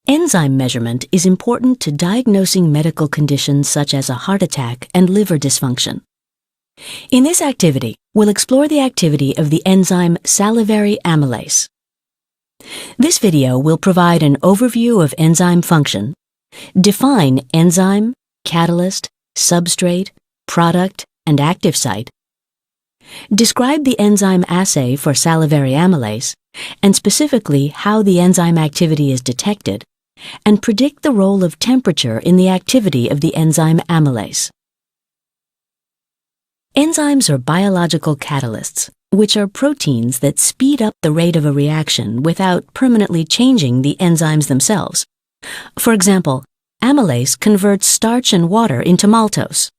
Enzyme measurement is important to diagnosing medical conditions such as a heart attack and liver dysfunction. In this activity, we'll explore the activity of the enzyme salivary amylase. This video will provide an overview of enzyme function, define enzyme, catalyst, substrate, product, and active site, describe the enzyme assay for salivary amylase, and specifically how the enzyme activity is detected, and predict the role of temperature in the activity of the enzyme amylase. Enzymes are biological catalysts, which are proteins that speed up the rate of a reaction without permanently changing the enzymes themselves. For example, amylase converts starch and water into maltose.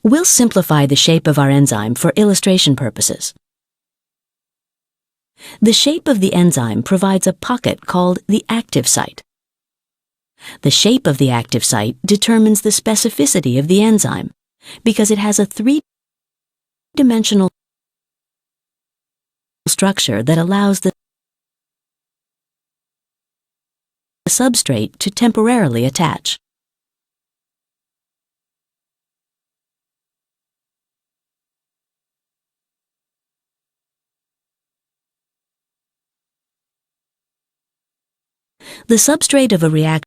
We'll simplify the shape of our enzyme for illustration purposes. The shape of the enzyme provides a pocket called the active site. The shape of the active site determines the specificity of the enzyme because it has a three-dimensional structure that allows the substrate to temporarily attach. The substrate of a reaction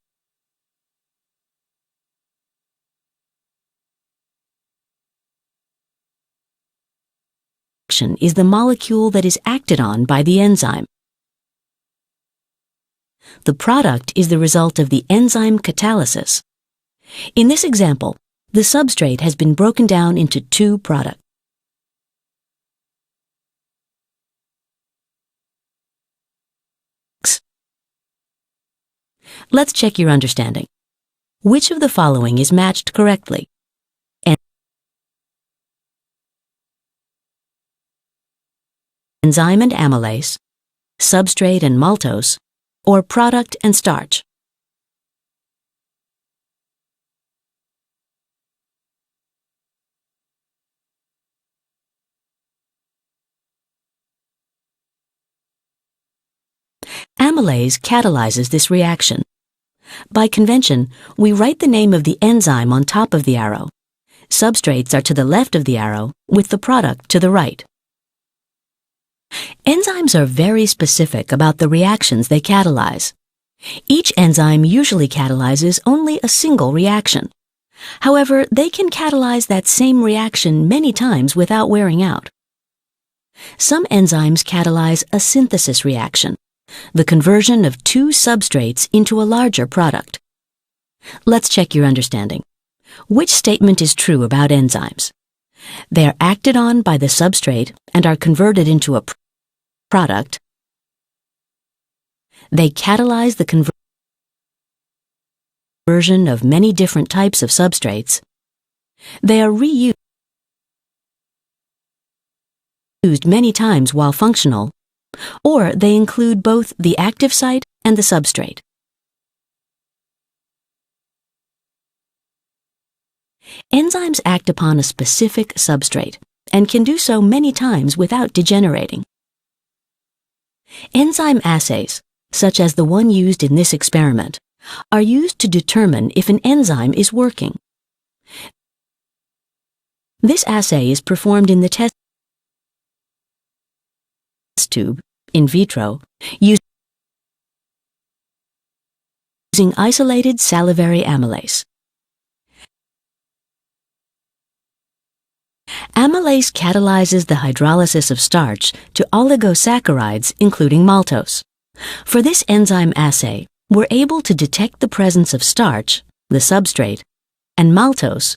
is the molecule that is acted on by the enzyme. The product is the result of the enzyme catalysis. In this example, the substrate has been broken down into two products. Let's check your understanding. Which of the following is matched correctly? Enzyme and amylase, substrate and maltose, or product and starch? Amylase catalyzes this reaction. By convention, we write the name of the enzyme on top of the arrow. Substrates are to the left of the arrow, with the product to the right. Enzymes are very specific about the reactions they catalyze. Each enzyme usually catalyzes only a single reaction. However, they can catalyze that same reaction many times without wearing out. Some enzymes catalyze a synthesis reaction, the conversion of two substrates into a larger product. Let's check your understanding. Which statement is true about enzymes? They are acted on by the substrate and are converted into a product. They catalyze the conversion of many different types of substrates. They are reused many times while functional, or they include both the active site and the substrate. Enzymes act upon a specific substrate and can do so many times without degenerating. Enzyme assays, such as the one used in this experiment, are used to determine if an enzyme is working. This assay is performed in the test tube, in vitro, using isolated salivary amylase. Amylase catalyzes the hydrolysis of starch to oligosaccharides, including maltose. For this enzyme assay, we're able to detect the presence of starch, the substrate, and maltose,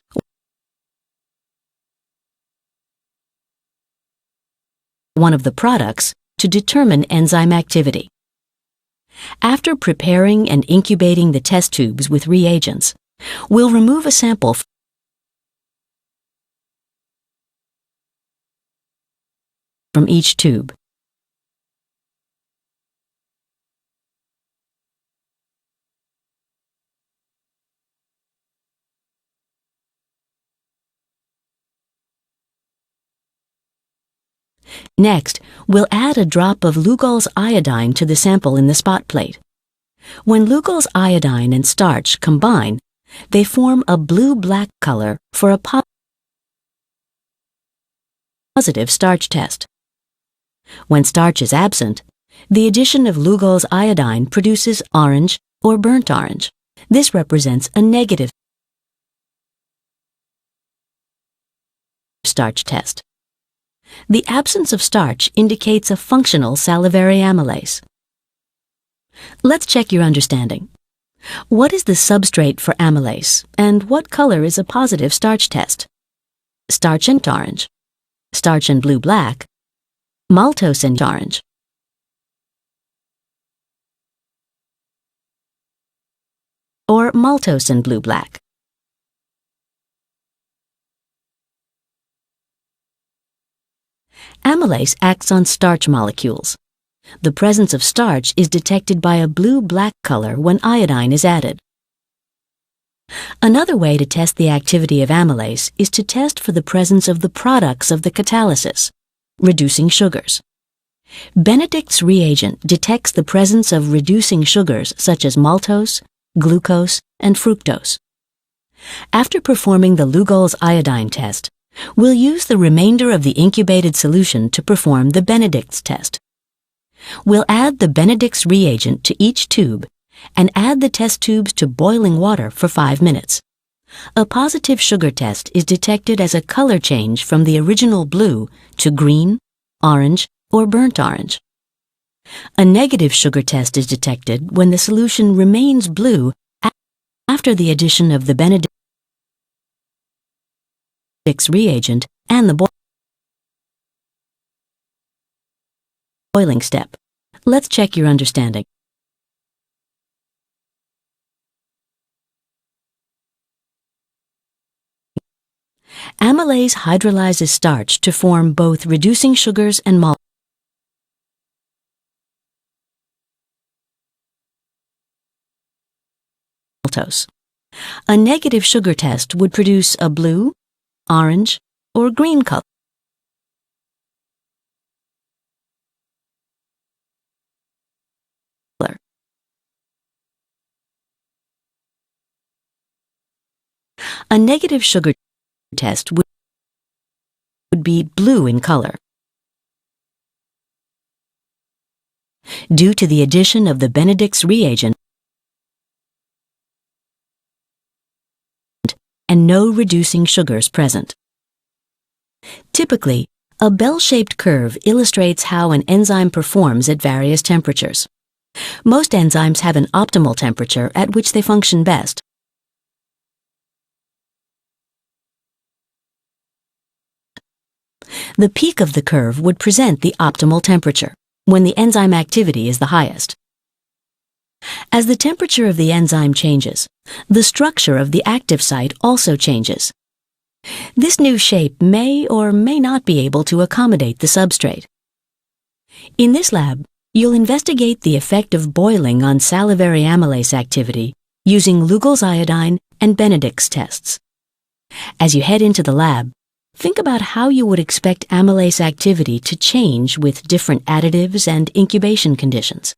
one of the products, to determine enzyme activity. After preparing and incubating the test tubes with reagents, we'll remove a sample from each tube. Next, We'll add a drop of Lugol's iodine to the sample in the spot plate. When Lugol's iodine and starch combine, they form a blue-black color for a positive starch test. When starch is absent, the addition of Lugol's iodine produces orange or burnt orange. This represents a negative starch test. The absence of starch indicates a functional salivary amylase. Let's check your understanding. What is the substrate for amylase, and what color is a positive starch test? Starch and orange, starch and blue-black, maltose and orange. Or maltose and blue-black. Amylase acts on starch molecules. The presence of starch is detected by a blue-black color when iodine is added. Another way to test the activity of amylase is to test for the presence of the products of the catalysis, reducing sugars. Benedict's reagent detects the presence of reducing sugars such as maltose, glucose, and fructose. After performing the Lugol's iodine test, we'll use the remainder of the incubated solution to perform the Benedict's test. We'll add the Benedict's reagent to each tube and add the test tubes to boiling water for 5 minutes. A positive sugar test is detected as a color change from the original blue to green, orange, or burnt orange. A negative sugar test is detected when the solution remains blue after the addition of the Benedict's reagent and the boiling step. Let's check your understanding. Amylase hydrolyzes starch to form both reducing sugars and maltose. A negative sugar test would produce a blue, orange, or green color. A negative sugar test would be blue in color. Due to the addition of the Benedict's reagent and no reducing sugars present. Typically, a bell-shaped curve illustrates how an enzyme performs at various temperatures. Most enzymes have an optimal temperature at which they function best. The peak of the curve would present the optimal temperature, when the enzyme activity is the highest. As the temperature of the enzyme changes, the structure of the active site also changes. This new shape may or may not be able to accommodate the substrate. In this lab, you'll investigate the effect of boiling on salivary amylase activity using Lugol's iodine and Benedict's tests. As you head into the lab, think about how you would expect amylase activity to change with different additives and incubation conditions.